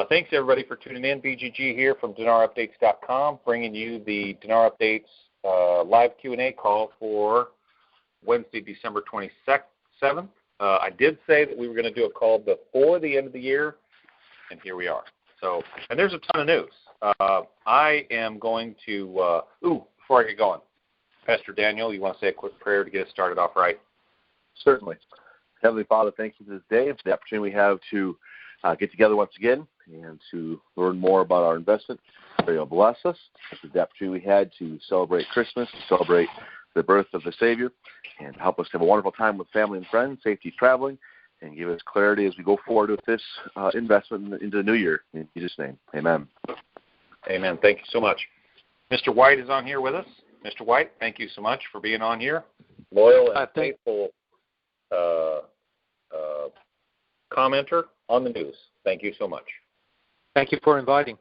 Thanks, everybody, for tuning in. BGG here from DinarUpdates.com, bringing you the Dinar Updates live Q&A call for Wednesday, December 27th. I did say that we were going to do a call before the end of the year, and here we are. And there's a ton of news. I am going to, before I get going, Pastor Daniel, you want to say a quick prayer to get us started off right? Certainly. Heavenly Father, thank you for this day, for the opportunity we have to get together once again and to learn more about our investment. Pray you'll bless us. This is the opportunity we had to celebrate Christmas, to celebrate the birth of the Savior, and help us have a wonderful time with family and friends, safety traveling, and give us clarity as we go forward with this investment into the new year. In Jesus' name, amen. Amen. Thank you so much. Mr. White is on here with us. Mr. White, thank you so much for being on here. Loyal and faithful commenter on the news. Thank you so much. Thank you for inviting.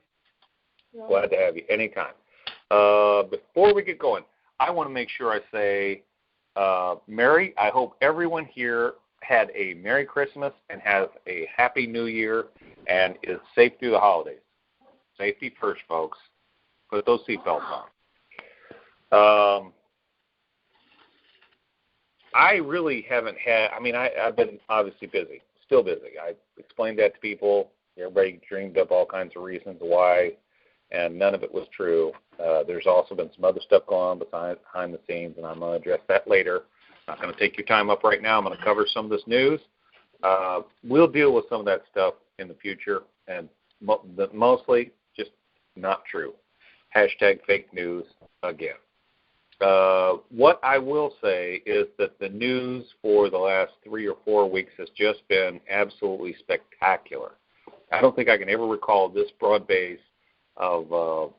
Glad to have you anytime. Before we get going, I want to make sure I say, Mary, I hope everyone here had a Merry Christmas and has a Happy New Year and is safe through the holidays. Safety first, folks. Put those seatbelts on. I really haven't had, I've been obviously busy, still busy. I explained that to people. Everybody dreamed up all kinds of reasons why, and none of it was true. There's also been some other stuff going on behind the scenes, and I'm going to address that later. I'm not going to take your time up right now. I'm going to cover some of this news. We'll deal with some of that stuff in the future, and mostly just not true. Hashtag fake news again. What I will say is that the news for the last 3 or 4 weeks has just been absolutely spectacular. I don't think I can ever recall this broad base of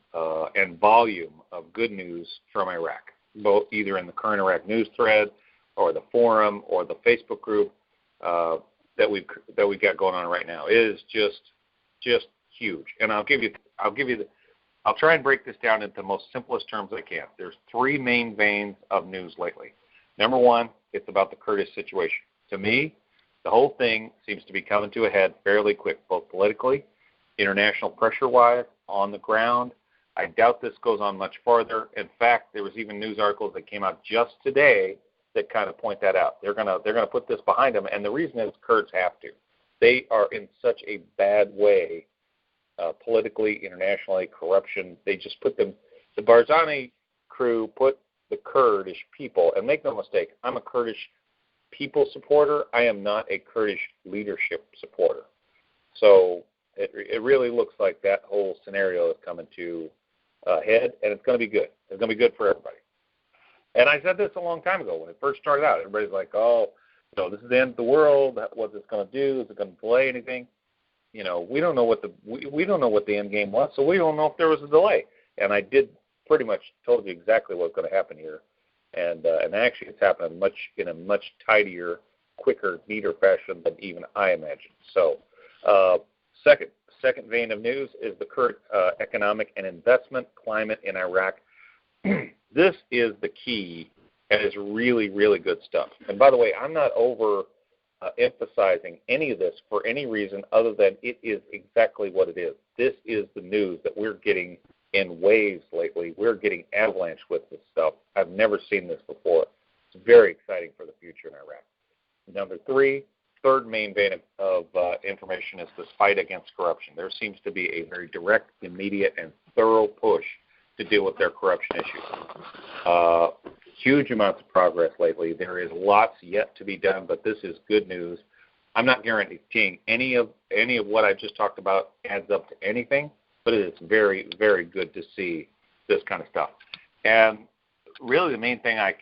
and volume of good news from Iraq, both either in the current Iraq news thread or the forum or the Facebook group that we've got going on right now. It is just huge. And I'll try and break this down into the most simplest terms I can. There's 3 main veins of news lately. Number one, it's about the Kurdish situation. To me, the whole thing seems to be coming to a head fairly quick, both politically, international pressure-wise, on the ground. I doubt this goes on much farther. In fact, there was even news articles that came out just today that kind of point that out. They're gonna put this behind them, and the reason is Kurds have to. They are in such a bad way. Politically, internationally, corruption. They just put them. The Barzani crew put the Kurdish people, and make no mistake, I'm a Kurdish people supporter. I am not a Kurdish leadership supporter. So it really looks like that whole scenario is coming to a head, and it's going to be good. It's going to be good for everybody. And I said this a long time ago when it first started out. Everybody's like, this is the end of the world. What's this going to do? Is it going to delay anything? We don't know what the end game was, so we don't know if there was a delay. And I did pretty much told you exactly what's going to happen here, and actually it's happening in a much tidier, quicker, neater fashion than even I imagined. So, second vein of news is the current economic and investment climate in Iraq. This is the key, and it's really, really good stuff. And by the way, I'm not emphasizing any of this for any reason other than it is exactly what it is. This is the news that we're getting in waves lately. We're getting avalanche with this stuff. I've never seen this before. It's very exciting for the future in Iraq. Number 3, third main vein of information is this fight against corruption. There seems to be a very direct, immediate, and thorough push to deal with their corruption issues. Huge amounts of progress lately. There is lots yet to be done, but this is good news. I'm not guaranteeing any of what I just talked about adds up to anything, but it is very, very good to see this kind of stuff. And really the main thing I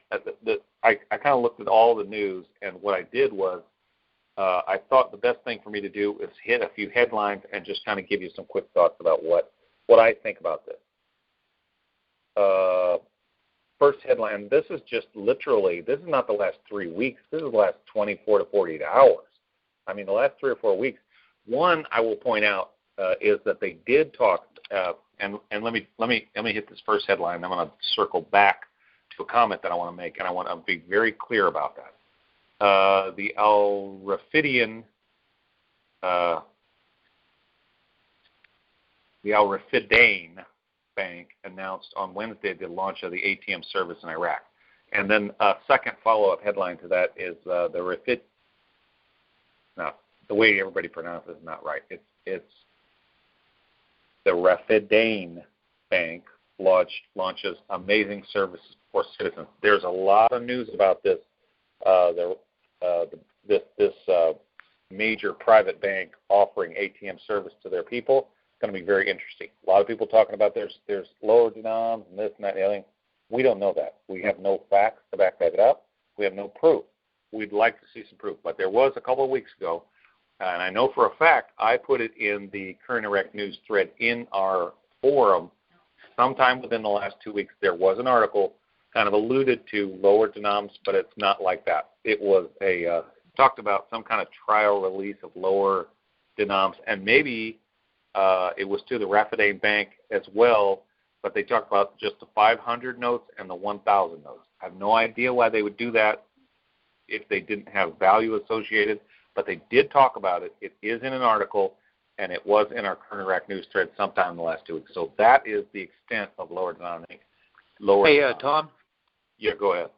kind of looked at all the news, and what I did was I thought the best thing for me to do is hit a few headlines and just kind of give you some quick thoughts about what I think about this. First headline, this is just literally, this is not the last 3 weeks. This is the last 24 to 48 hours. The last 3 or 4 weeks. One, I will point out, is that they did talk, and let me hit this first headline. I'm going to circle back to a comment that I want to make, and I want to be very clear about that. The Al-Rafidian the Al Rafidane Bank announced on Wednesday the launch of the ATM service in Iraq. And then a second follow-up headline to that is the way everybody pronounces it is not right. It's the Rafidane Bank launches amazing services for citizens. There's a lot of news about this. This major private bank offering ATM service to their people. It's going to be very interesting. A lot of people talking about there's lower denoms and this and that and the other thing. We don't know that. We have no facts to back that up. We have no proof. We'd like to see some proof. But there was a couple of weeks ago, and I know for a fact I put it in the Current Iraq News thread in our forum sometime within the last 2 weeks. There was an article kind of alluded to lower denoms, but it's not like that. It was talked about some kind of trial release of lower denoms, and maybe it was to the Rafidane Bank as well, but they talked about just the 500 notes and the 1,000 notes. I have no idea why they would do that if they didn't have value associated, but they did talk about it. It is in an article, and it was in our Current Iraq News thread sometime in the last 2 weeks. So that is the extent of lower denomination. Hey, Tom? Yeah, go ahead.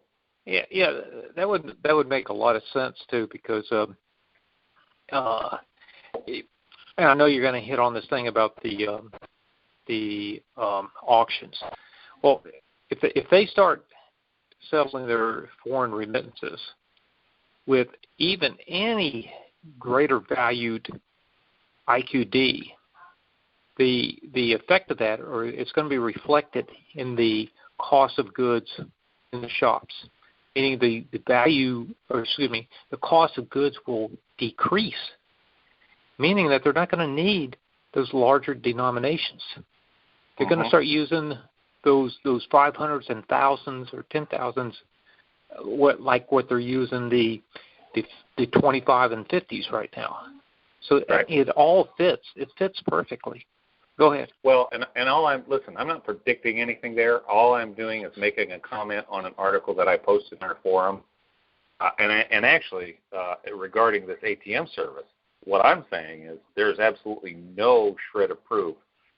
Yeah, that would make a lot of sense too, because and I know you're going to hit on this thing about the auctions. Well, if they start settling their foreign remittances with even any greater valued IQD, the effect of that, or it's going to be reflected in the cost of goods in the shops. Meaning the cost of goods will decrease, meaning that they're not going to need those larger denominations. They're going to start using those 500s and thousands or 10,000s, what they're using the 25 and 50s right now. So right. It all fits. It fits perfectly. Go ahead. Well, and I'm not predicting anything there. All I'm doing is making a comment on an article that I posted in our forum. And actually, regarding this ATM service, what I'm saying is there's absolutely no shred of proof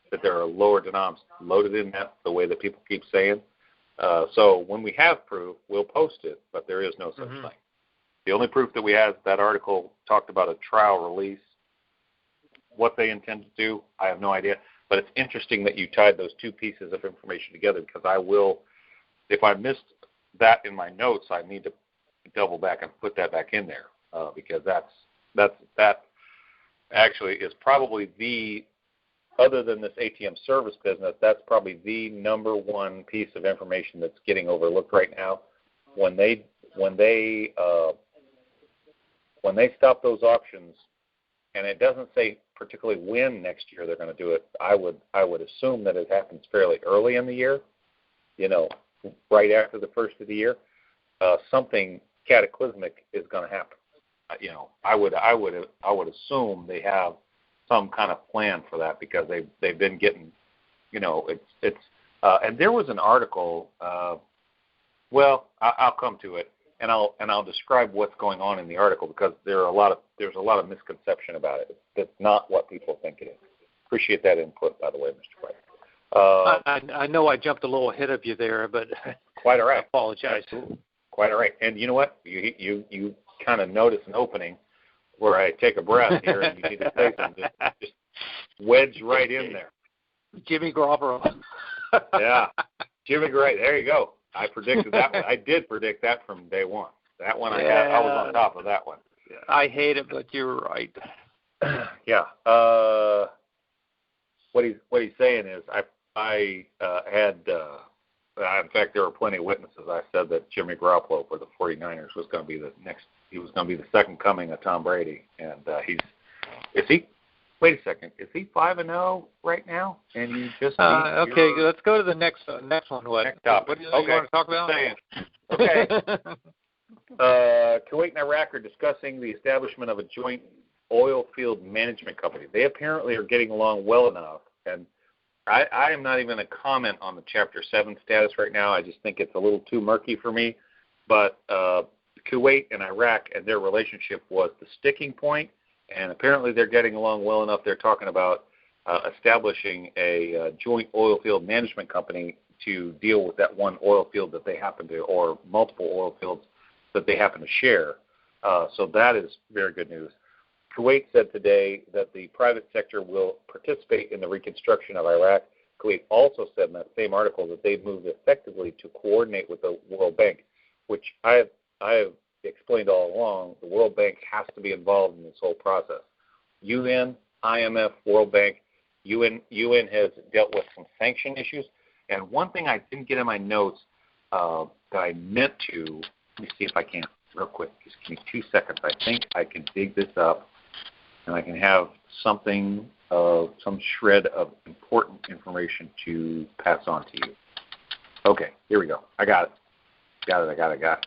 that there are lower denoms loaded in that the way that people keep saying. So when we have proof, we'll post it, but there is no such thing. The only proof that we have, that article talked about a trial release. What they intend to do, I have no idea. But it's interesting that you tied those two pieces of information together, because I will, if I missed that in my notes, I need to double back and put that back in there, because that actually is probably other than this ATM service business, that's probably the number one piece of information that's getting overlooked right now. When they stop those auctions, and it doesn't say particularly when next year they're going to do it, I would assume that it happens fairly early in the year, right after the first of the year. Something cataclysmic is going to happen. I would assume they have some kind of plan for that, because they've been getting, and there was an article. Well, I'll come to it. And I'll describe what's going on in the article, because there's a lot of misconception about it. That's not what people think it is. Appreciate that input, by the way, Mr. White. I know I jumped a little ahead of you there, but quite all right. I apologize. Quite all right. And you know what? You kind of notice an opening where I take a breath here, and you need to say something. Just wedge right in there. Jimmy Garoppolo. Yeah, Jimmy Garoppolo. There you go. I predicted that one. I did predict that from day one. That one I was on top of that one. I hate it, but you're right. Yeah. What he's saying is I had in fact, there were plenty of witnesses. I said that Jimmy Garoppolo for the 49ers was going to be he was going to be the second coming of Tom Brady, and wait a second. Is he 5-0 right now? And you just okay. Let's go to the next one. Next topic. What do you want to talk about? Okay. Kuwait and Iraq are discussing the establishment of a joint oil field management company. They apparently are getting along well enough, and I am not even going to comment on the Chapter 7 status right now. I just think it's a little too murky for me. But Kuwait and Iraq and their relationship was the sticking point. And apparently they're getting along well enough. They're talking about establishing a joint oil field management company to deal with that one oil field that they happen to, or multiple oil fields that they happen to share. So that is very good news. Kuwait said today that the private sector will participate in the reconstruction of Iraq. Kuwait also said in that same article that they've moved effectively to coordinate with the World Bank, which I have explained all along. The World Bank has to be involved in this whole process. UN, IMF, World Bank, UN has dealt with some sanction issues. And one thing I didn't get in my notes that I meant to, let me see if I can real quick. Just give me 2 seconds. I think I can dig this up, and I can have something, some shred of important information to pass on to you. Okay, here we go. I got it. Got it.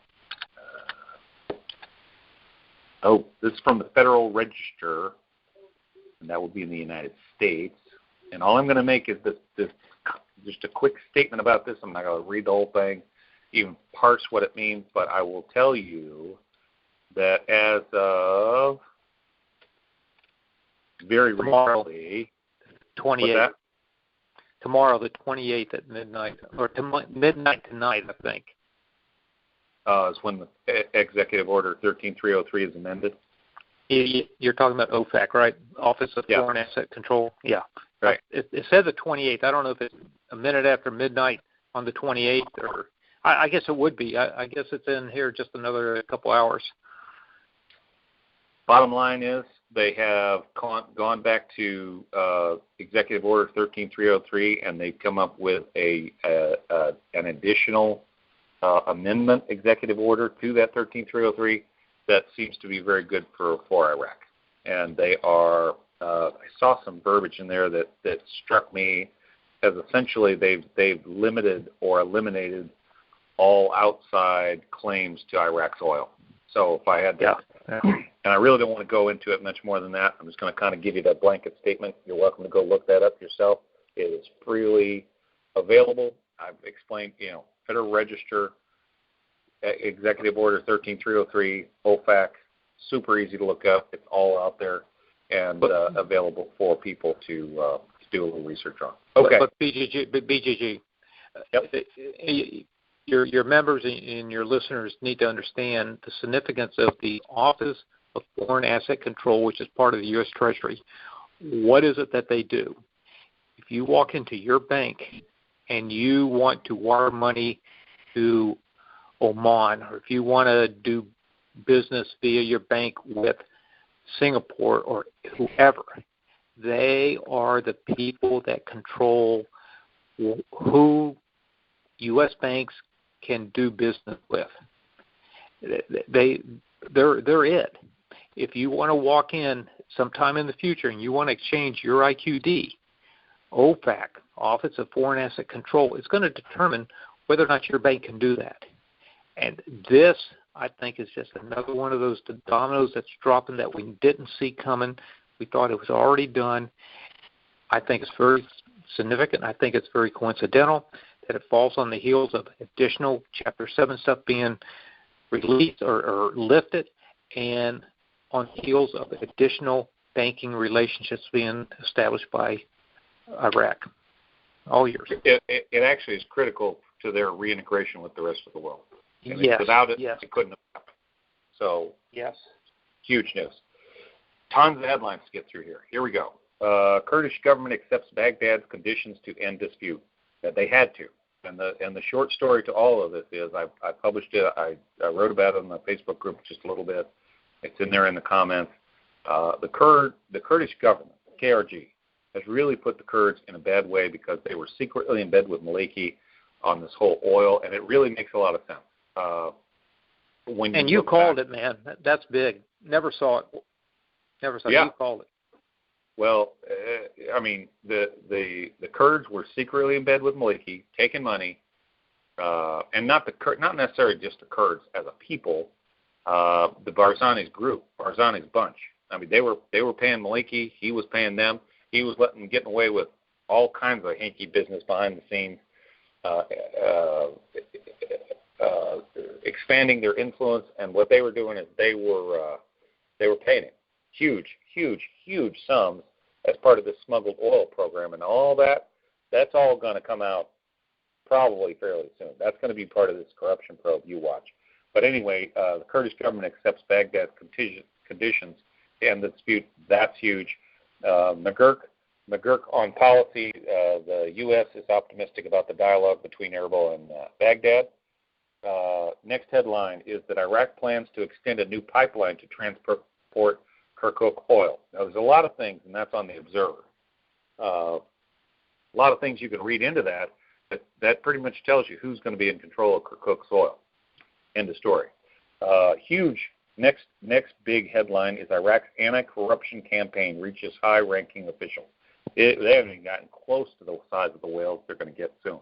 Oh, this is from the Federal Register, and that will be in the United States. And all I'm going to make is this just a quick statement about this. I'm not going to read the whole thing, even parse what it means, but I will tell you that as of very recently, 28th. Tomorrow, the 28th at midnight, or midnight tonight, I think. Is when the Executive Order 13303 is amended. You're talking about OFAC, right? Office of Foreign Asset Control. Yeah. Right. It says the 28th. I don't know if it's a minute after midnight on the 28th, or I guess it would be. I guess it's in here just another couple hours. Bottom line is they have gone back to Executive Order 13303, and they've come up with an additional amendment executive order to that 13303 that seems to be very good for Iraq. And they are, I saw some verbiage in there that struck me as essentially they've limited or eliminated all outside claims to Iraq's oil. So if I had to, and I really don't want to go into it much more than that, I'm just going to kind of give you that blanket statement. You're welcome to go look that up yourself. It is freely available. I've explained, Federal Register, Executive Order 13303, OFAC, super easy to look up. It's all out there and available for people to do a little research on. Okay. But BGG, yep. Your members and your listeners need to understand the significance of the Office of Foreign Asset Control, which is part of the U.S. Treasury. What is it that they do? If you walk into your bank and you want to wire money to Oman, or if you want to do business via your bank with Singapore or whoever, they are the people that control who U.S. banks can do business with. They're it. If you want to walk in sometime in the future and you want to exchange your IQD, OFAC, Office of Foreign Asset Control, is going to determine whether or not your bank can do that. And this, I think, is just another one of those dominoes that's dropping that we didn't see coming. We thought it was already done. I think it's very significant. I think it's very coincidental that it falls on the heels of additional Chapter 7 stuff being released or lifted, and on the heels of additional banking relationships being established by Iraq all years. It actually is critical to their reintegration with the rest of the world. Yes. Without it, it couldn't have happened. So, yes, huge news. Tons of headlines to get through here. Here we go. Kurdish government accepts Baghdad's conditions to end dispute. That they had to. And the short story to all of this is I published it. I wrote about it in the Facebook group just a little bit. It's in there in the comments. The Kurdish government, KRG, has really put the Kurds in a bad way because they were secretly in bed with Maliki on this whole oil, and it really makes a lot of sense. And you called it, man. That's big. Never saw it. Never saw it. You called it. Well, I mean, the Kurds were secretly in bed with Maliki, taking money, and not necessarily just the Kurds as a people. The Barzani's group, Barzani's bunch. I mean, they were paying Maliki. He was paying them. He was getting away with all kinds of hanky business behind the scenes, expanding their influence. And what they were doing is they were paying him huge sums as part of this smuggled oil program and all that. That's all going to come out probably fairly soon. That's going to be part of this corruption probe you watch. But anyway, the Kurdish government accepts Baghdad's conditions to end the dispute. That's huge. McGurk on policy. The U.S. is optimistic about the dialogue between Erbil and Baghdad. Next headline is that Iraq plans to extend a new pipeline to transport Kirkuk oil. Now, there's a lot of things, and that's on the Observer. A lot of things you can read into that, but that pretty much tells you who's going to be in control of Kirkuk's oil. End of story. Huge next big headline is Iraq's anti-corruption campaign reaches high-ranking officials. They haven't even gotten close to the size of the whales they're going to get soon.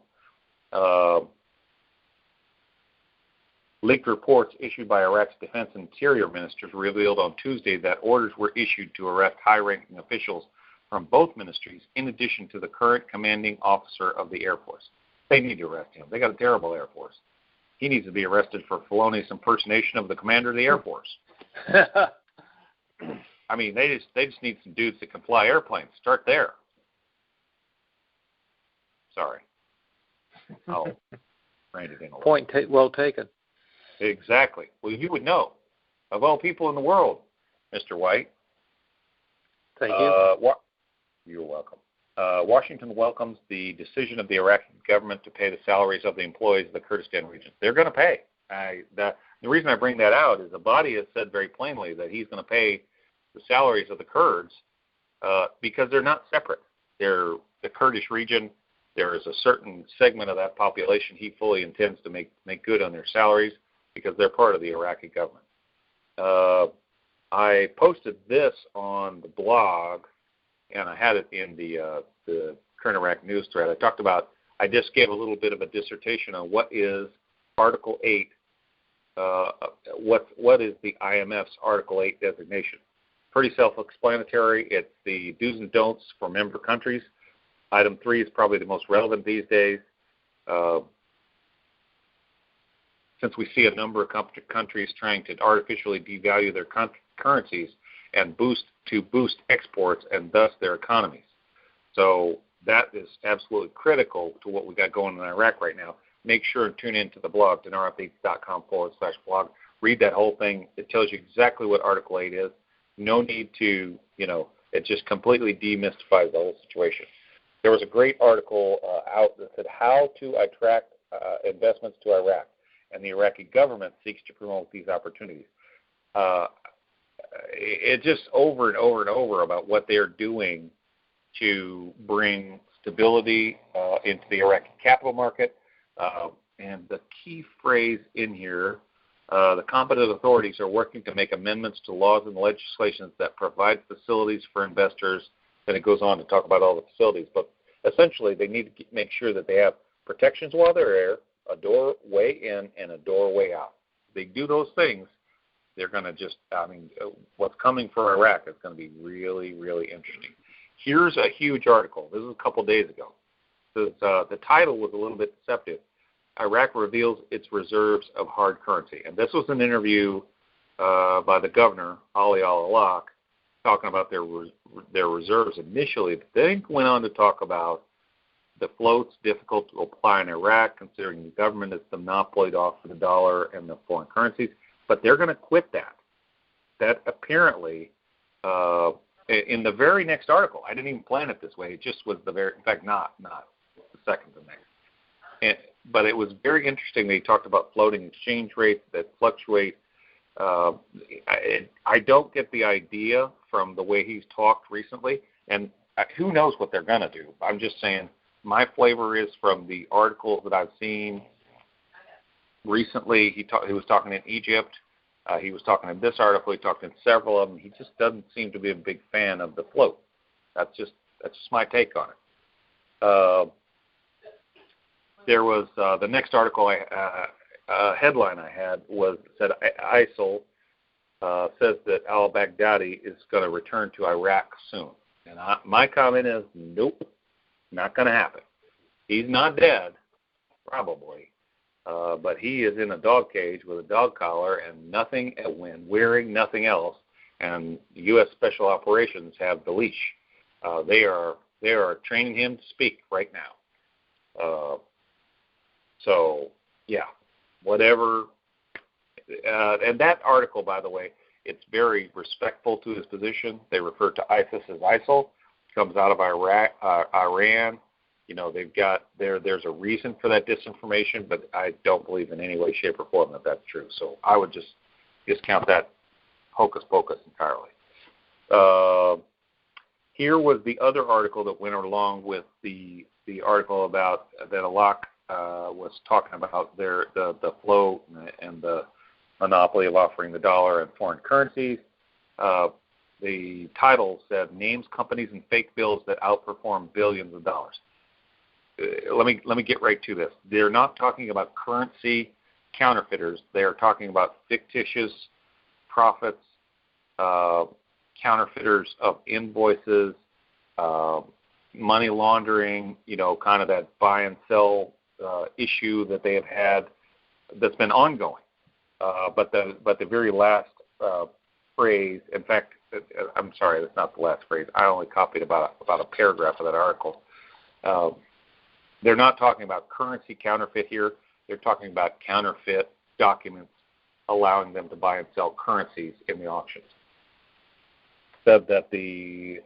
Leaked reports issued by Iraq's defense and interior ministers revealed on Tuesday that orders were issued to arrest high-ranking officials from both ministries, in addition to the current commanding officer of the Air Force. They need to arrest him. They got a terrible Air Force. He needs to be arrested for felonious impersonation of the commander of the Air Force. I mean, they just need some dudes that can fly airplanes. Start there. Sorry. Oh, reined it in a little. Point well taken. Exactly. Well, you would know. Of all people in the world, Mr. White. Thank you. You're welcome. Washington welcomes the decision of the Iraqi government to pay the salaries of the employees of the Kurdistan region. They're going to pay. The reason I bring that out is Abadi has said very plainly that he's going to pay the salaries of the Kurds because they're not separate. They're the Kurdish region. There is a certain segment of that population he fully intends to make good on their salaries because they're part of the Iraqi government. I posted this on the blog, and I had it in the Current Iraq News thread. I just gave a little bit of a dissertation on what is Article 8, what is the IMF's Article 8 designation. Pretty self-explanatory. It's the do's and don'ts for member countries. Item 3 is probably the most relevant these days. Since we see a number of countries trying to artificially devalue their currencies and boost exports and thus their economies. So that is absolutely critical to what we got going in Iraq right now. Make sure and tune into the blog, dinarupdates.com/blog. Read that whole thing. It tells you exactly what Article 8 is. No need to, it just completely demystifies the whole situation. There was a great article out that said how to attract investments to Iraq, and the Iraqi government seeks to promote these opportunities. It just over and over and over about what they're doing to bring stability into the Iraqi capital market. And the key phrase in here, the competent authorities are working to make amendments to laws and legislations that provide facilities for investors. Then it goes on to talk about all the facilities. But essentially, they need to make sure that they have protections while they're there, a doorway in and a doorway out. If they do those things, they're going to what's coming for Iraq is going to be really, really interesting. Here's a huge article. This is a couple days ago. The title was a little bit deceptive. Iraq reveals its reserves of hard currency. And this was an interview by the governor, Ali al-Alaq, talking about their reserves initially. But then went on to talk about the float's difficult to apply in Iraq, considering the government is the monopoly to offer the dollar and the foreign currencies. But they're going to quit that. That apparently, in the very next article, I didn't even plan it this way. It just was in fact, not the second to next. But it was very interesting that he talked about floating exchange rates that fluctuate. I don't get the idea from the way he's talked recently, and who knows what they're going to do. I'm just saying my flavor is from the articles that I've seen recently. He was talking in Egypt. He was talking in this article. He talked in several of them. He just doesn't seem to be a big fan of the float. That's just my take on it. There was the next article headline I had said ISIL says that al-Baghdadi is going to return to Iraq soon. And my comment is, nope, not going to happen. He's not dead, probably, but he is in a dog cage with a dog collar and wearing nothing else. And U.S. Special Operations have the leash. They are training him to speak right now. So yeah, whatever. And that article, by the way, it's very respectful to his position. They refer to ISIS as ISIL. Comes out of Iran. You know, they've got there's a reason for that disinformation, but I don't believe in any way, shape, or form that that's true. So I would just discount that hocus pocus entirely. Here was the other article that went along with the article about that Alok was talking about the flow and the monopoly of offering the dollar and foreign currencies. The title said, names companies and fake bills that outperform billions of dollars. Let me get right to this. They're not talking about currency counterfeiters. They are talking about fictitious profits, counterfeiters of invoices, money laundering, you know, kind of that buy and sell issue that they have had that's been ongoing. But the very last phrase, in fact, I'm sorry, that's not the last phrase. I only copied about a paragraph of that article. They're not talking about currency counterfeit here. They're talking about counterfeit documents allowing them to buy and sell currencies in the auctions. Said that the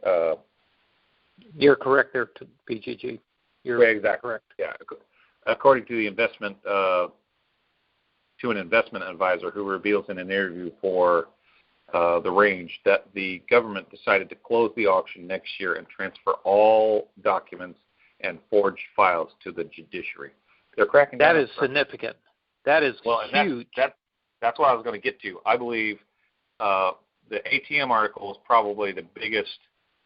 you're correct there, BGG. You're exactly correct. Yeah, according to the investment to an investment advisor who reveals in an interview for the Range that the government decided to close the auction next year and transfer all documents and forged files to the judiciary. They're cracking down. That is significant. That is huge. That's what I was going to get to. I believe the ATM article is probably the biggest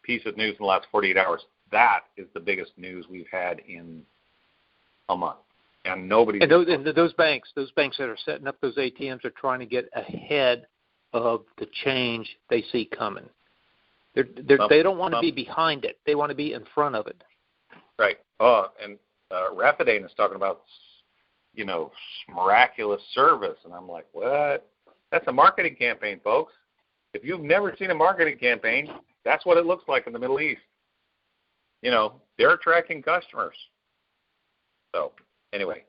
piece of news in the last 48 hours. That is the biggest news we've had in a month. And nobody. And those banks that are setting up those ATMs are trying to get ahead of the change they see coming. They don't want to be behind it. They want to be in front of it. Right. And Rapidain is talking about, you know, miraculous service, and I'm like, what? That's a marketing campaign, folks. If you've never seen a marketing campaign, that's what it looks like in the Middle East. You know, they're attracting customers. So, anyway,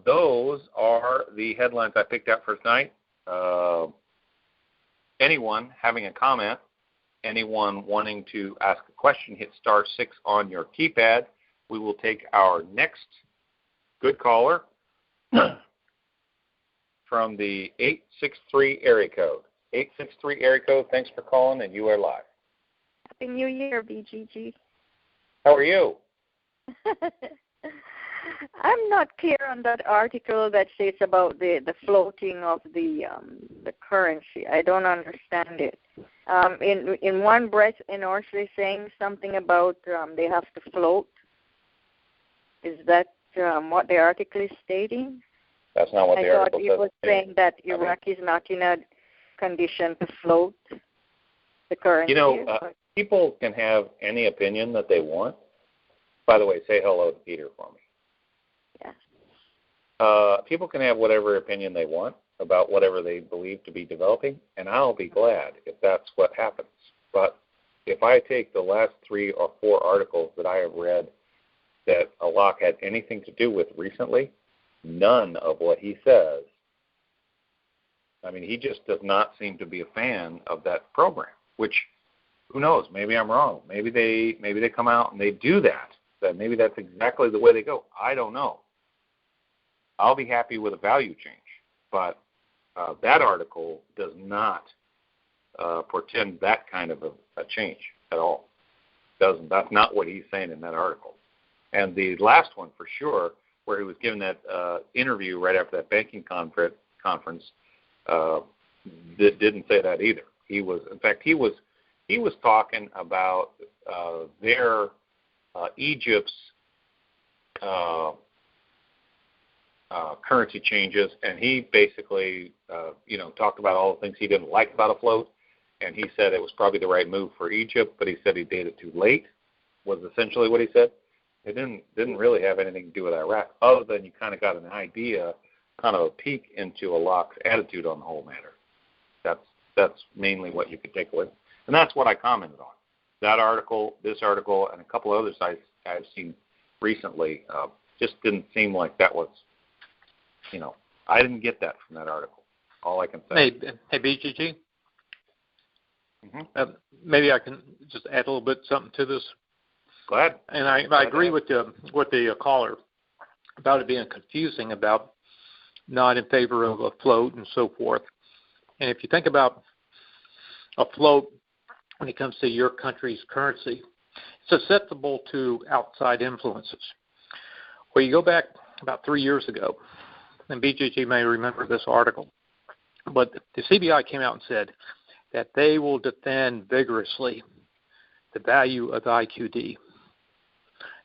those are the headlines I picked out for tonight. Anyone having a comment, anyone wanting to ask a question, hit *6 on your keypad. We will take our next good caller from the 863 area code. 863 area code, thanks for calling, and you are live. Happy New Year, BGG. How are you? I'm not clear on that article that says about the floating of the currency. I don't understand it. In one breath, Inor's saying something about they have to float. Is that what the article is stating? That's not what the article says. I thought he was saying that Iraq is not in a condition to float the currency. You know, people can have any opinion that they want. By the way, say hello to Peter for me. Yeah. People can have whatever opinion they want about whatever they believe to be developing, and I'll be glad if that's what happens. But if I take the last 3 or 4 articles that I have read that Alok had anything to do with recently, none of what he says. I mean, he just does not seem to be a fan of that program, which, who knows, maybe I'm wrong. Maybe they come out and they do that. That maybe that's exactly the way they go. I don't know. I'll be happy with a value change, but that article does not portend that kind of a change at all. Doesn't. That's not what he's saying in that article. And the last one, for sure, where he was given that interview right after that banking conference, didn't say that either. He was talking about their Egypt's currency changes, and he basically, talked about all the things he didn't like about a float, and he said it was probably the right move for Egypt, but he said he did it too late, was essentially what he said. It didn't really have anything to do with Iraq, other than you kind of got an idea, kind of a peek into Alok's attitude on the whole matter. That's mainly what you could take away, and that's what I commented on. that article, this article, and a couple of others I've seen recently just didn't seem like that was, I didn't get that from that article. All I can say. Hey, BGG. Mm-hmm. Maybe I can just add a little bit something to this. Go ahead. And I agree with the caller about it being confusing, about not in favor of a float and so forth. And if you think about a float when it comes to your country's currency, it's susceptible to outside influences. Well, you go back about 3 years ago, and BGG may remember this article, but the CBI came out and said that they will defend vigorously the value of the IQD.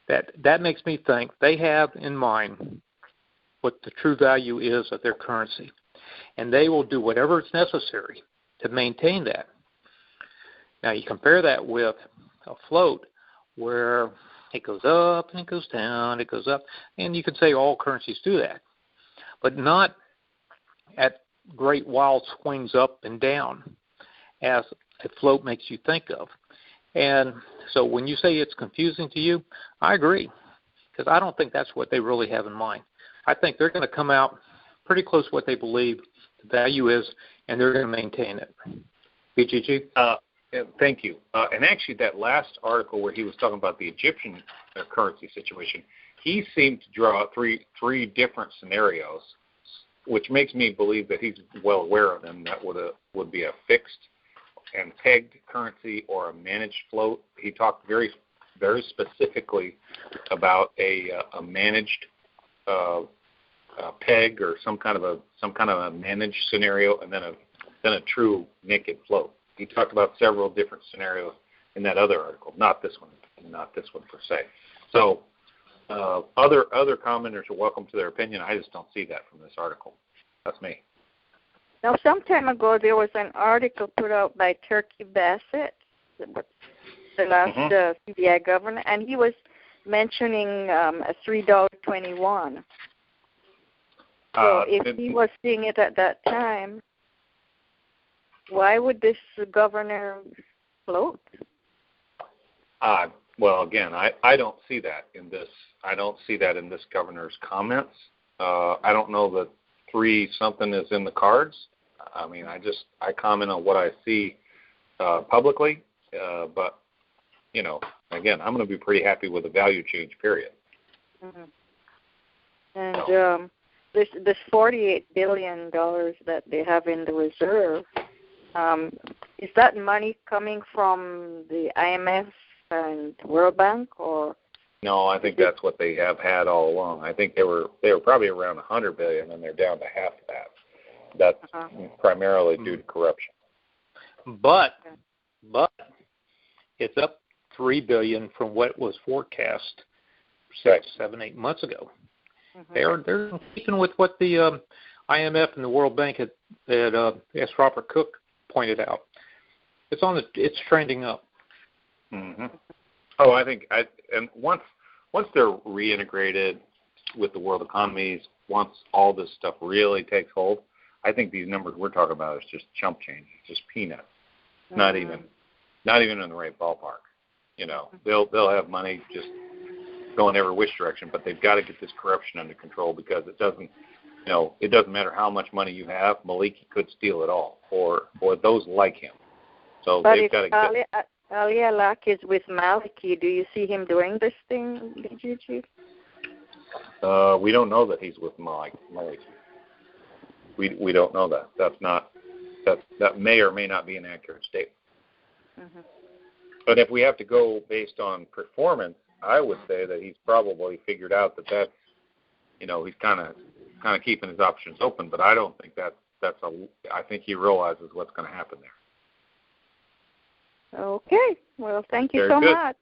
That makes me think they have in mind what the true value is of their currency, and they will do whatever is necessary to maintain that. Now, you compare that with a float where it goes up and it goes down, it goes up, and you could say all currencies do that, but not at great wild swings up and down as a float makes you think of. And so when you say it's confusing to you, I agree, because I don't think that's what they really have in mind. I think they're going to come out pretty close to what they believe the value is, and they're going to maintain it. BGG? Thank you. And actually, that last article where he was talking about the Egyptian currency situation, he seemed to draw out three different scenarios, which makes me believe that he's well aware of them. That would be a fixed and pegged currency or a managed float. He talked very, very specifically about a managed peg or some kind of a managed scenario, and then a true naked float. He talked about several different scenarios in that other article, not this one per se. So other commenters are welcome to their opinion. I just don't see that from this article. That's me. Now, some time ago, there was an article put out by Turkey Bassett, the last CBI governor, and he was mentioning a $3.21. So if he was seeing it at that time, why would this governor float? Well, again, I don't see that in this. I don't see that in this governor's comments. I don't know that 3-something is in the cards. I mean, I comment on what I see publicly, but again, I'm going to be pretty happy with the value change. Period. Mm-hmm. And this $48 billion that they have in the reserve, is that money coming from the IMF and World Bank, or? No, I think that's what they have had all along. I think they were probably around $100 billion, and they're down to half of that. That's primarily due to corruption. But it's up $3 billion from what was forecast 6, 7, 8 months ago. Mm-hmm. They're keeping with what the IMF and the World Bank had asked Robert Cook pointed out. It's trending up. Mm-hmm. Oh, I think and once they're reintegrated with the world economies, once all this stuff really takes hold, I think these numbers we're talking about is just chump change, just peanuts. Not even in the right ballpark. They'll have money just going every which direction, but they've got to get this corruption under control, because it doesn't matter how much money you have, Maliki could steal it all, or those like him. So but they've got to get. Ali Alak is with Maliki. Do you see him doing this thing, BGG? We don't know that he's with Maliki. We don't know that. That may or may not be an accurate statement. Mm-hmm. But if we have to go based on performance, I would say that he's probably figured out that he's kind of keeping his options open. But I don't think I think he realizes what's going to happen there. Okay. Well, thank you Very so good. much.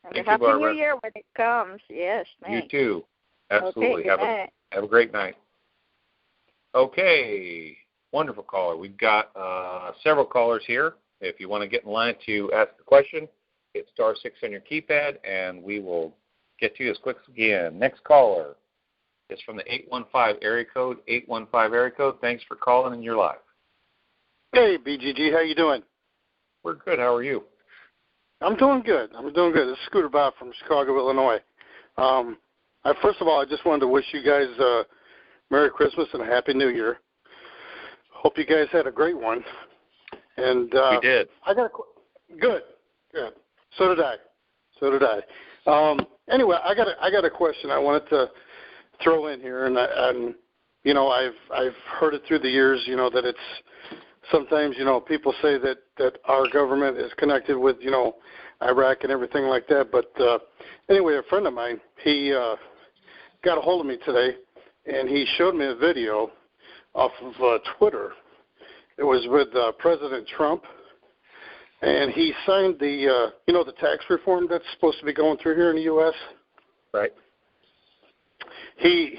And Thank Happy you, New Year when it comes. Yes, thanks. You too. Absolutely. Okay, have a great night. Okay. Wonderful caller. We've got several callers here. If you want to get in line to ask the question, hit *6 on your keypad, and we will get to you as quick as we can. Next caller is from the 815 area code. 815 area code. Thanks for calling, and you're live. Hey, BGG. How you doing? We're good. How are you? I'm doing good. This is Scooter Bob from Chicago, Illinois. First of all, I just wanted to wish you guys Merry Christmas and a Happy New Year. Hope you guys had a great one. And we did. Good. So did I. Anyway, I got a question I wanted to throw in here, and I've heard it through the years, that it's sometimes, people say that our government is connected with, Iraq and everything like that. But anyway, a friend of mine, he got a hold of me today, and he showed me a video off of Twitter. It was with President Trump, and he signed the, the tax reform that's supposed to be going through here in the U.S. Right. He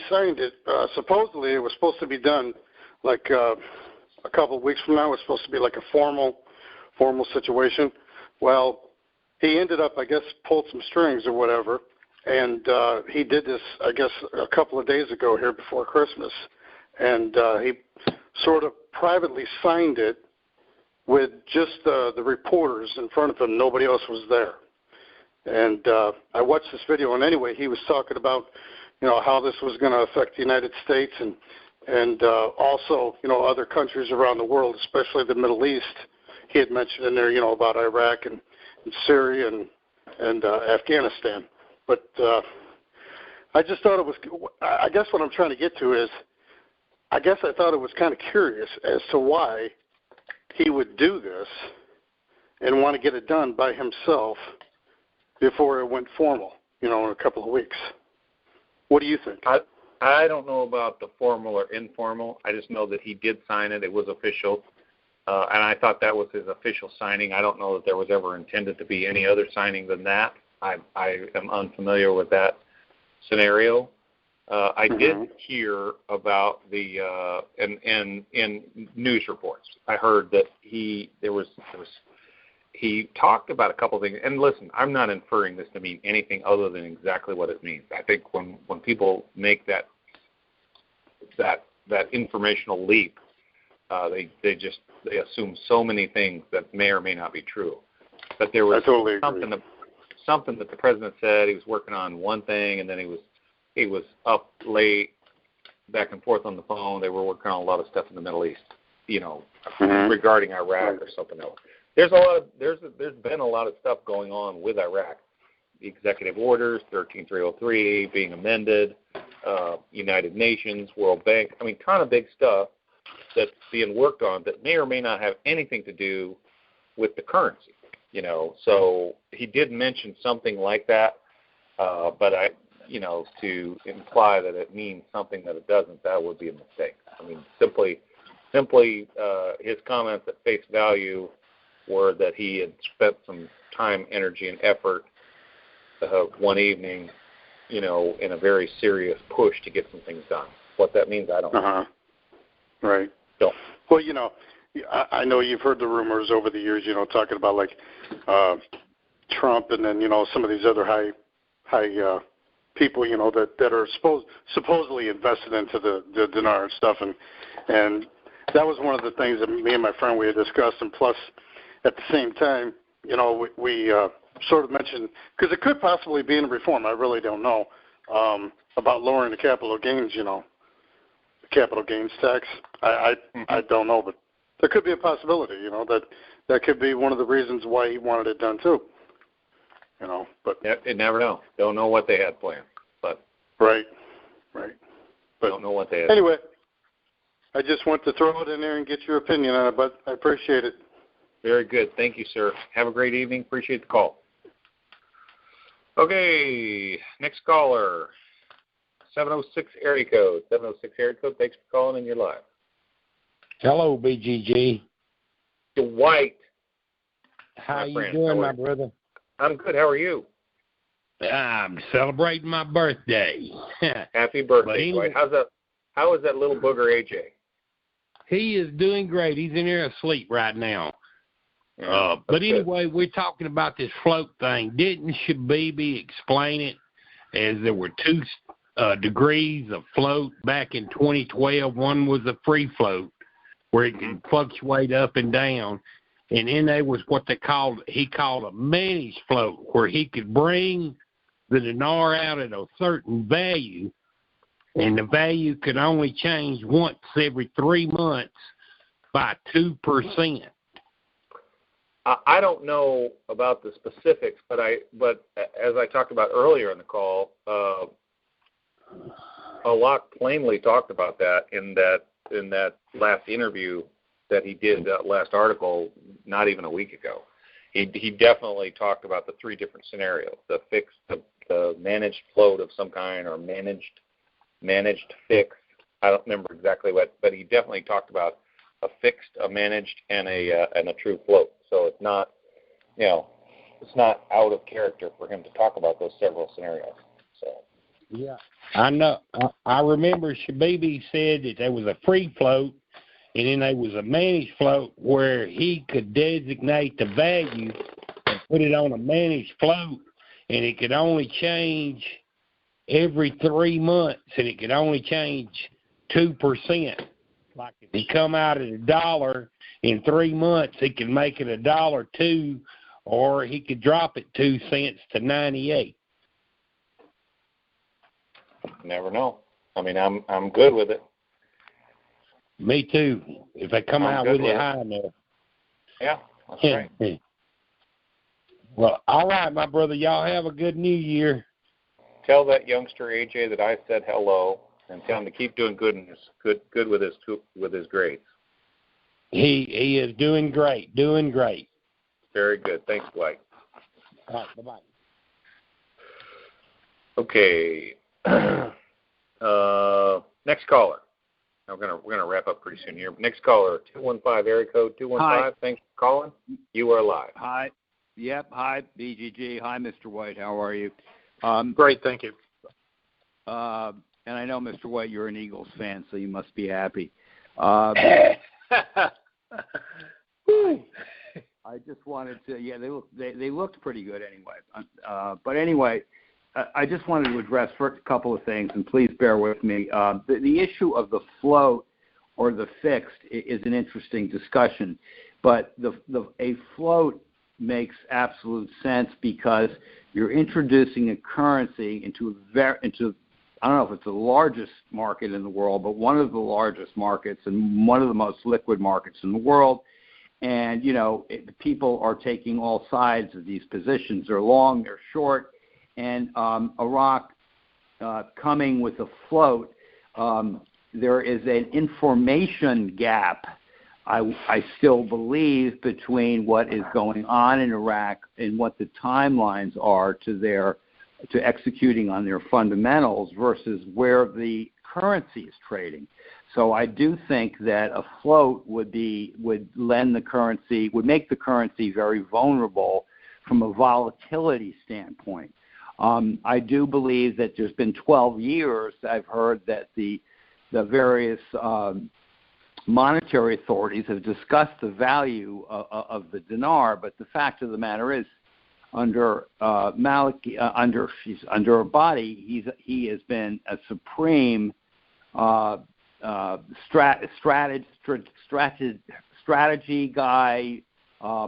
signed it. Supposedly, it was supposed to be done like a couple of weeks from now. It was supposed to be like a formal situation. Well, he ended up, I guess, pulled some strings or whatever, and he did this, I guess, a couple of days ago here before Christmas, and he sort of privately signed it with just the reporters in front of him. Nobody else was there. And I watched this video, and anyway, he was talking about, how this was going to affect the United States and also, other countries around the world, especially the Middle East. He had mentioned in there, about Iraq and Syria and Afghanistan. But I just thought it was, I guess what I'm trying to get to is, I thought it was kind of curious as to why he would do this and want to get it done by himself before it went formal, in a couple of weeks. What do you think? I don't know about the formal or informal. I just know that he did sign it. It was official. And I thought that was his official signing. I don't know that there was ever intended to be any other signing than that. I am unfamiliar with that scenario. I did hear about the in news reports. I heard that he talked about a couple of things. And listen, I'm not inferring this to mean anything other than exactly what it means. I think when people make that informational leap, they assume so many things that may or may not be true. But there was something that the president said. He was working on one thing, and then he was up late, back and forth on the phone. They were working on a lot of stuff in the Middle East, regarding Iraq or something else. There's been a lot of stuff going on with Iraq. The executive orders, 13303 being amended, United Nations, World Bank. I mean, ton of big stuff that's being worked on that may or may not have anything to do with the currency. So he did mention something like that, but to imply that it means something that it doesn't, that would be a mistake. I mean, simply his comments at face value were that he had spent some time, energy, and effort one evening, in a very serious push to get some things done. What that means, I don't know. Right. So. Well, I know you've heard the rumors over the years, talking about like Trump and then, some of these other high people, that are supposedly invested into the Dinar and stuff. And that was one of the things that me and my friend, we had discussed. And plus, at the same time, we sort of mentioned, because it could possibly be in a reform, I really don't know, about lowering the capital gains, the capital gains tax. I don't know, but there could be a possibility, that could be one of the reasons why he wanted it done too. But you never know. Don't know what they had planned, but right. But don't know what they had. Anyway, I just want to throw it in there and get your opinion on it, but I appreciate it. Very good. Thank you, sir. Have a great evening. Appreciate the call. Okay, next caller, 706 area code. 706 area code. Thanks for calling, and you're live. Hello, BGG. Dwight. How you doing, my brother? I'm good. How are you? I'm celebrating my birthday. Happy birthday, Dwight. How is that little booger, AJ? He is doing great. He's in there asleep right now. But anyway, we're talking about this float thing. Didn't Shabibi explain it as there were two degrees of float back in 2012? One was a free float where it can fluctuate up and down. and then there was what he called a managed float, where he could bring the dinar out at a certain value, and the value could only change once every 3 months by 2%. I don't know about the specifics, but as I talked about earlier in the call, Alok plainly talked about that in that last interview that he did, that last article, not even a week ago. He definitely talked about the 3 different scenarios: the fixed, the managed float of some kind, or managed fixed. I don't remember exactly what, but he definitely talked about a fixed, a managed, and a true float. So it's not, it's not out of character for him to talk about those several scenarios. So yeah, I know. I remember Shabibi said that there was a free float, and then there was a managed float where he could designate the value and put it on a managed float, and it could only change every 3 months, and it could only change 2%. Like if he come out at $1 in 3 months, he could make it $1.02, or he could drop it 2 cents to 98. Never know. I mean, I'm good with it. Me too. If they come out with it high enough. Yeah, that's right. Well, all right, my brother. Y'all have a good New Year. Tell that youngster AJ that I said hello, and tell him to keep doing good with his grades. He is doing great. Very good. Thanks, Dwight. All right, bye-bye. Okay. Next caller. We're gonna wrap up pretty soon here. Next caller, 215 area code 215. Hi. Thanks for calling. You are live. Hi. Yep. Hi, BGG. Hi, Mr. White. How are you? Great, thank you. And I know, Mr. White, you're an Eagles fan, so you must be happy. I just wanted to. Yeah, they looked pretty good anyway. But anyway, I just wanted to address first a couple of things, and please bear with me. The issue of the float or the fixed is an interesting discussion, but a float makes absolute sense because you're introducing a currency into I don't know if it's the largest market in the world, but one of the largest markets and one of the most liquid markets in the world. And, people are taking all sides of these positions. They're long, they're short. And Iraq coming with a float, there is an information gap, I still believe, between what is going on in Iraq and what the timelines are to executing on their fundamentals versus where the currency is trading. So I do think that a float would make the currency very vulnerable from a volatility standpoint. I do believe that there's been 12 years I've heard that the various monetary authorities have discussed the value of the dinar, but the fact of the matter is, under Maliki, under Abadi, he has been a supreme strategy guy,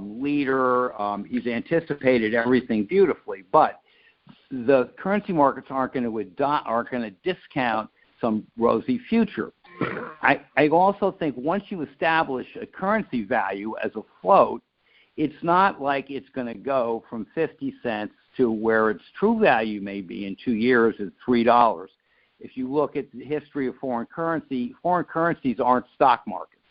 leader. He's anticipated everything beautifully, but the currency markets aren't going to discount some rosy future. I also think once you establish a currency value as a float, it's not like it's going to go from 50 cents to where its true value may be in 2 years at $3. If you look at the history of foreign currencies aren't stock markets.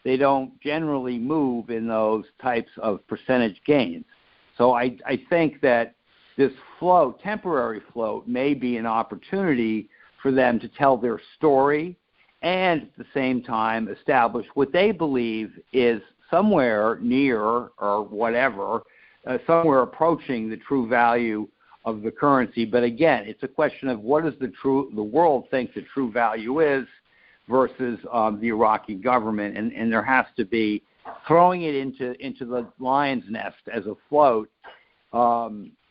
They don't generally move in those types of percentage gains. So I think that this float, temporary float, may be an opportunity for them to tell their story and at the same time establish what they believe is somewhere near or whatever, somewhere approaching the true value of the currency. But again, it's a question of what does the world think the true value is versus the Iraqi government, and there has to be throwing it into the lion's nest as a float.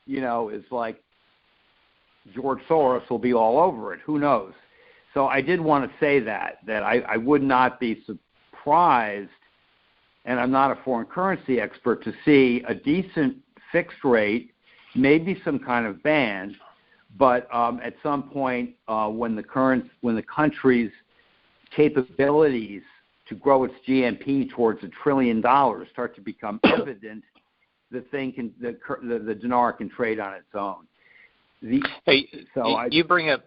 Is like George Soros will be all over it. Who knows? So I did want to say that I would not be surprised and I'm not a foreign currency expert, to see a decent fixed rate, maybe some kind of band, but at some point when the country's capabilities to grow its GNP towards $1 trillion start to become evident, the dinar can trade on its own. You bring up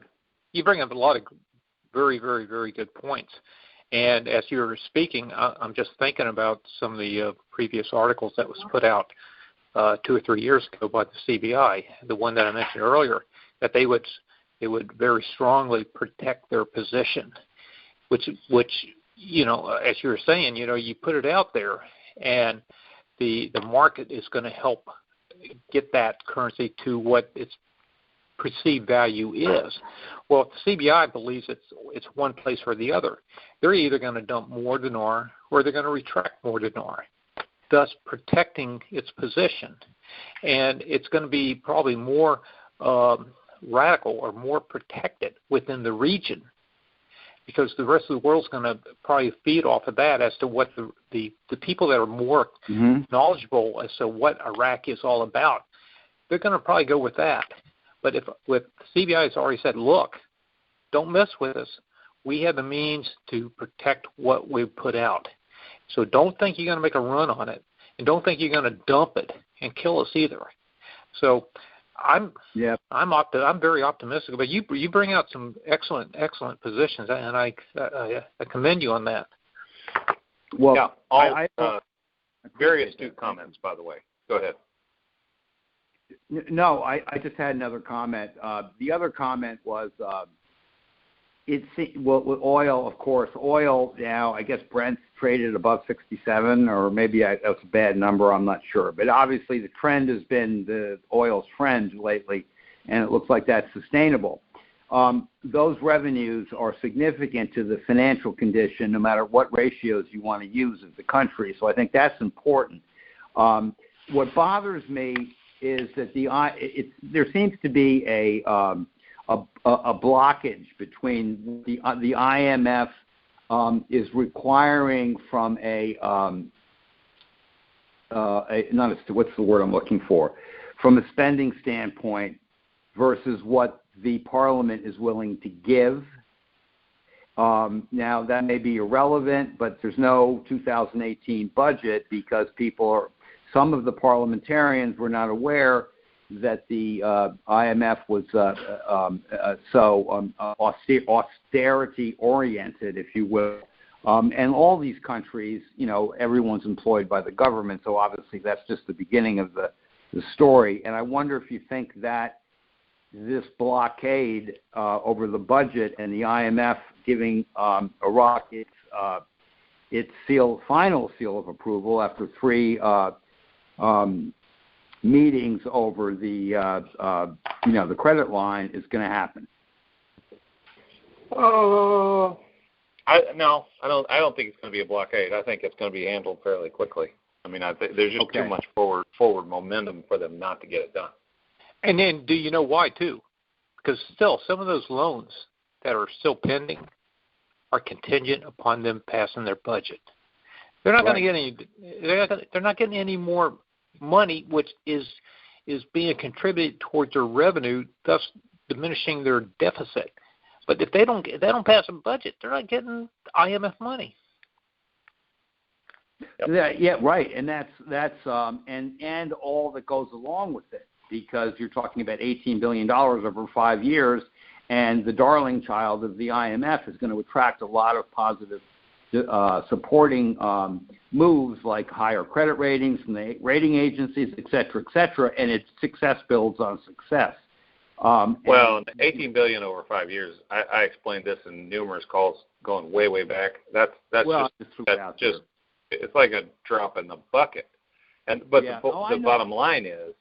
a lot of very, very, very good points. And as you were speaking, I'm just thinking about some of the previous articles that was put out 2 or 3 years ago by the CBI, the one that I mentioned earlier, that they would very strongly protect their position, which as you were saying, you put it out there, and the market is going to help get that currency to what its perceived value is. Well, if the CBI believes it's one place or the other, they're either going to dump more dinar or they're going to retract more dinar, thus protecting its position. And it's going to be probably more radical or more protected within the region, because the rest of the world's going to probably feed off of that as to what the people that are more knowledgeable as to what Iraq is all about, they're going to probably go with that. But if CBI has already said, look, don't mess with us. We have the means to protect what we've put out. So don't think you're going to make a run on it, and don't think you're going to dump it and kill us either. So I'm very optimistic. But you bring out some excellent positions, and I commend you on that. Well, very astute comments, by the way. Go ahead. No, I just had another comment. The other comment was, with oil, of course. Oil now, I guess Brent's traded above 67, or maybe that's a bad number. I'm not sure. But obviously the trend has been the oil's trend lately, and it looks like that's sustainable. Those revenues are significant to the financial condition, no matter what ratios you want to use as a country. So I think that's important. What bothers me is that there seems to be a blockage between the IMF is requiring from what's the word I'm looking for, from a spending standpoint versus what the Parliament is willing to give. Now that may be irrelevant, but there's no 2018 budget because some of the parliamentarians were not aware that the IMF was so austerity-oriented, if you will. And all these countries, everyone's employed by the government, so obviously that's just the beginning of the story. And I wonder if you think that this blockade over the budget and the IMF giving Iraq its final seal of approval after 3 meetings over the credit line is going to happen. I don't think it's going to be a blockade. I think it's going to be handled fairly quickly. I mean, I think there's just too much forward momentum for them not to get it done. And then, do you know why too? Because still, some of those loans that are still pending are contingent upon them passing their budget. They're not going to get any. They're not getting any more money, which is being contributed towards their revenue, thus diminishing their deficit. But if they don't pass a budget, they're not getting IMF money. Yep. Yeah, right, and that's and all that goes along with it, because you're talking about $18 billion over 5 years, and the darling child of the IMF is going to attract a lot of positive supporting moves like higher credit ratings from the rating agencies, et cetera, and its success builds on success. $18 billion over 5 years. I explained this in numerous calls going way back. That's just it's like a drop in the bucket. The bottom line is,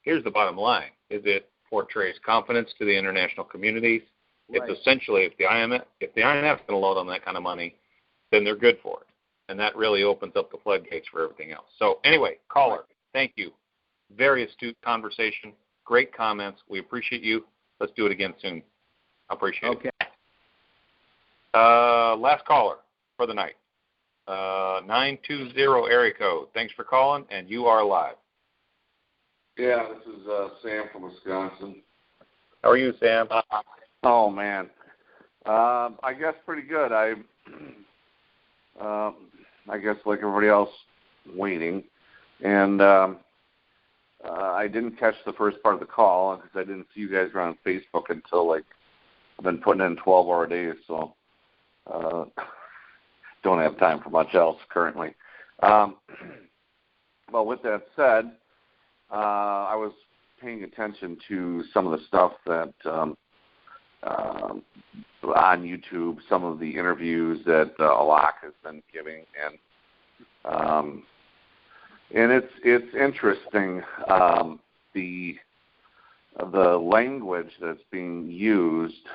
here's the bottom line: is it portrays confidence to the international communities. Right. It's essentially if the IMF is going to load on that kind of money, then they're good for it, and that really opens up the floodgates for everything else. So anyway, caller, thank you. Very astute conversation. Great comments. We appreciate you. Let's do it again soon. I appreciate it. Okay. Last caller for the night. 920 area code. Thanks for calling, and you are live. Yeah, this is Sam from Wisconsin. How are you, Sam? Oh, man. I guess pretty good. I guess like everybody else, waiting. And I didn't catch the first part of the call because I didn't see you guys around on Facebook until, like, I've been putting in 12-hour days, so don't have time for much else currently. Well, with that said, I was paying attention to some of the stuff that on YouTube, some of the interviews that Alak has been giving, and it's interesting the language that's being used,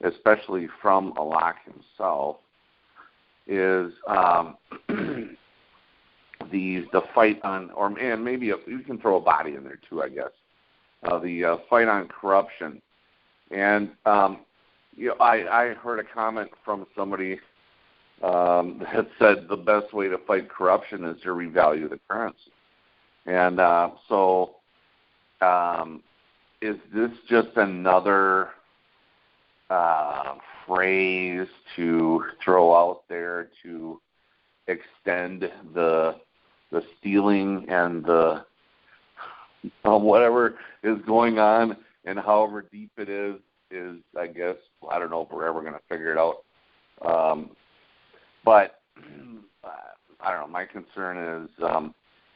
especially from Alak himself, is the fight on, and maybe you can throw a body in there too, I guess. The fight on corruption, and I heard a comment from somebody that said the best way to fight corruption is to revalue the currency, and so is this just another phrase to throw out there to extend the stealing and the whatever is going on, and however deep it is I guess, I don't know if we're ever going to figure it out. But I don't know. My concern is,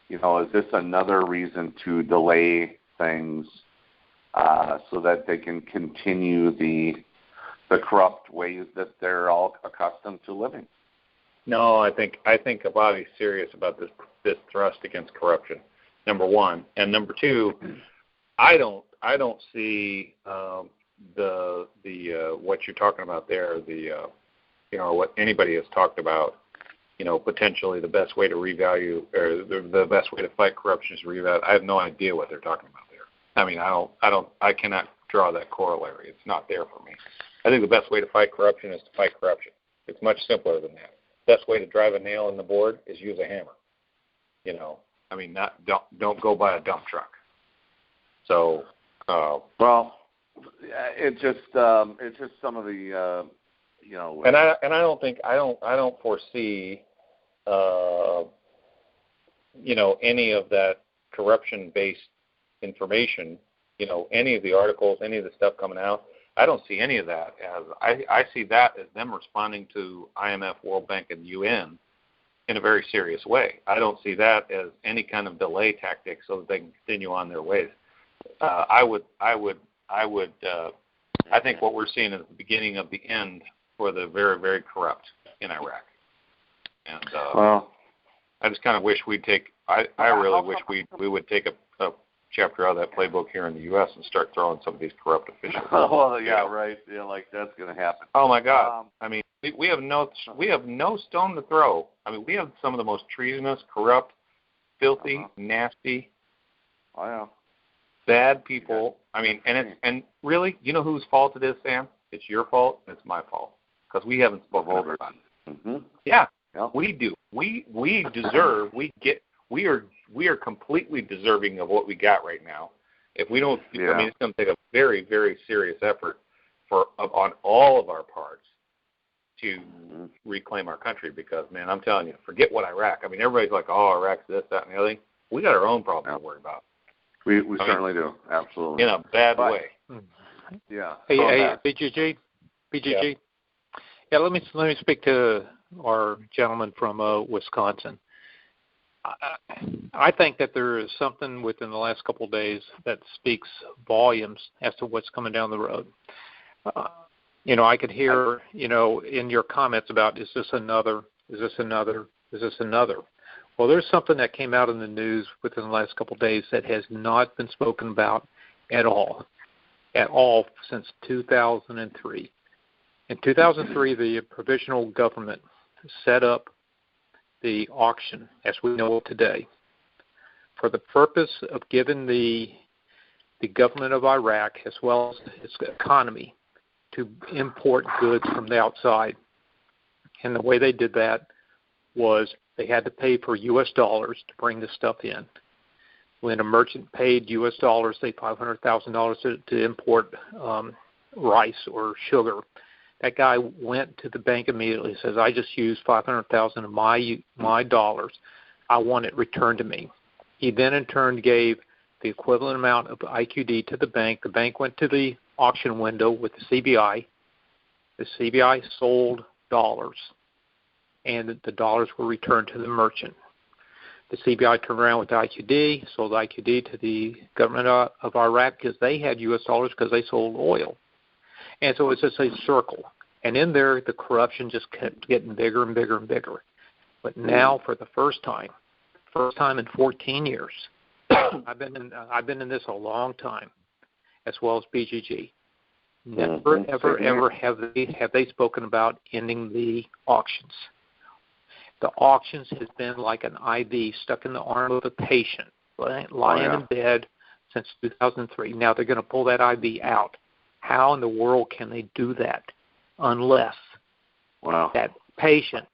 is this another reason to delay things so that they can continue the corrupt ways that they're all accustomed to living? No, I think Abadi's serious about this thrust against corruption. Number one, and number two, I don't see the what you're talking about there. What anybody has talked about. Potentially the best way to revalue or the best way to fight corruption is to revalue. I have no idea what they're talking about there. I mean, I cannot draw that corollary. It's not there for me. I think the best way to fight corruption is to fight corruption. It's much simpler than that. Best way to drive a nail in the board is use a hammer. Don't go buy a dump truck. So, it's just some of the, And I don't foresee, any of that corruption-based information. Any of the articles, any of the stuff coming out. I don't see any of that as I see that as them responding to IMF, World Bank, and UN in a very serious way. I don't see that as any kind of delay tactic so that they can continue on their ways. I think what we're seeing is the beginning of the end for the very, very corrupt in Iraq. And I just kind of wish we'd take. I really wish we would take a chapter out of that playbook here in the U.S. and start throwing some of these corrupt officials. Well, yeah, right. Yeah, like that's going to happen. Oh my God! I mean, we have no stone to throw. I mean, we have some of the most treasonous, corrupt, filthy, nasty, bad people. I mean, and really, you know whose fault it is, Sam? It's your fault. And it's my fault because we haven't spoken over about it. Mm-hmm. Yeah, we do. We deserve. We are completely deserving of what we got right now. If we don't, I mean, it's going to take a very, very serious effort on all of our parts to reclaim our country. Because, man, I'm telling you, forget what Iraq. I mean, everybody's like, oh, Iraq's this, that, and the other thing. We got our own problems to worry about. We certainly do, absolutely. In a bad way. Yeah. Hey, BGG. Yeah. Let me speak to our gentleman from Wisconsin. I think that there is something within the last couple of days that speaks volumes as to what's coming down the road. I could hear, in your comments about is this another? Well, there's something that came out in the news within the last couple of days that has not been spoken about at all since 2003. In 2003, the provisional government set up the auction as we know it today for the purpose of giving the government of Iraq as well as its economy to import goods from the outside. And the way they did that was they had to pay for U.S. dollars to bring the stuff in. When a merchant paid U.S. dollars, say $500,000 to import rice or sugar, that guy went to the bank immediately and says, I just used $500,000 of my dollars. I want it returned to me. He then in turn gave the equivalent amount of IQD to the bank. The bank went to the auction window with the CBI. The CBI sold dollars, and the dollars were returned to the merchant. The CBI turned around with the IQD, sold IQD to the government of Iraq because they had U.S. dollars because they sold oil. And so it's just a circle. And in there, the corruption just kept getting bigger and bigger and bigger. But now, for the first time in 14 years, I've been in this a long time, as well as BGG. Never, ever have they spoken about ending the auctions. The auctions has been like an IV stuck in the arm of a patient, lying in bed since 2003. Now they're going to pull that IV out. How in the world can they do that unless that patient,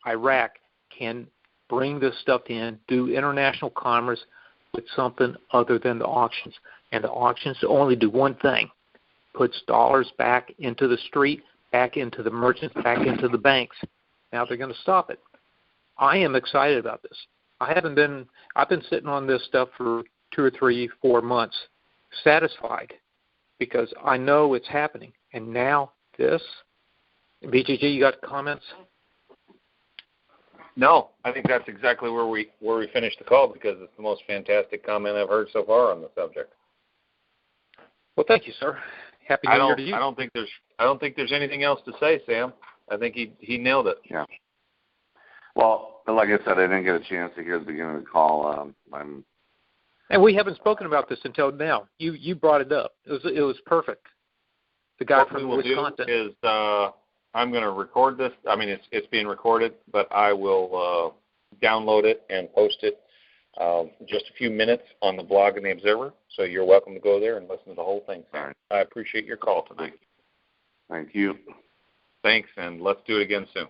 Iraq, can bring this stuff in, do international commerce with something other than the auctions? And the auctions only do one thing: puts dollars back into the street, back into the merchants, back into the banks. Now they're going to stop it. I am excited about this. I've been sitting on this stuff for 2 or 3, 4 months, satisfied, because I know it's happening. And now this, BGG, you got comments? No, I think that's exactly where we finished the call, because it's the most fantastic comment I've heard so far on the subject. Well, thank you, sir. Happy New Year to you. I don't think there's anything else to say, Sam. I think he nailed it. Yeah. Well, like I said, I didn't get a chance to hear the beginning of the call. And we haven't spoken about this until now. You brought it up. It was perfect. The guy from Wisconsin. Is I'm going to record this. I mean, it's being recorded, but I will download it and post it just a few minutes on the blog and the Observer. So you're welcome to go there and listen to the whole thing. All right. I appreciate your call tonight. Thank you. Thanks, and let's do it again soon.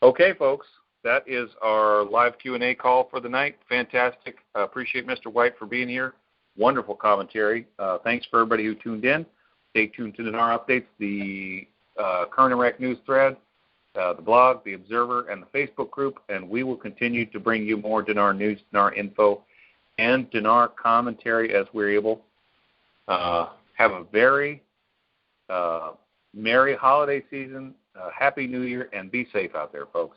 Okay, folks, that is our live Q&A call for the night. Fantastic. Appreciate Mr. White for being here. Wonderful commentary. Thanks for everybody who tuned in. Stay tuned to Dinar Updates, the current Iraq news thread, the blog, the Observer, and the Facebook group, and we will continue to bring you more Dinar news, Dinar info, and Dinar commentary as we're able. Have a very merry holiday season. Happy New Year, and be safe out there, folks.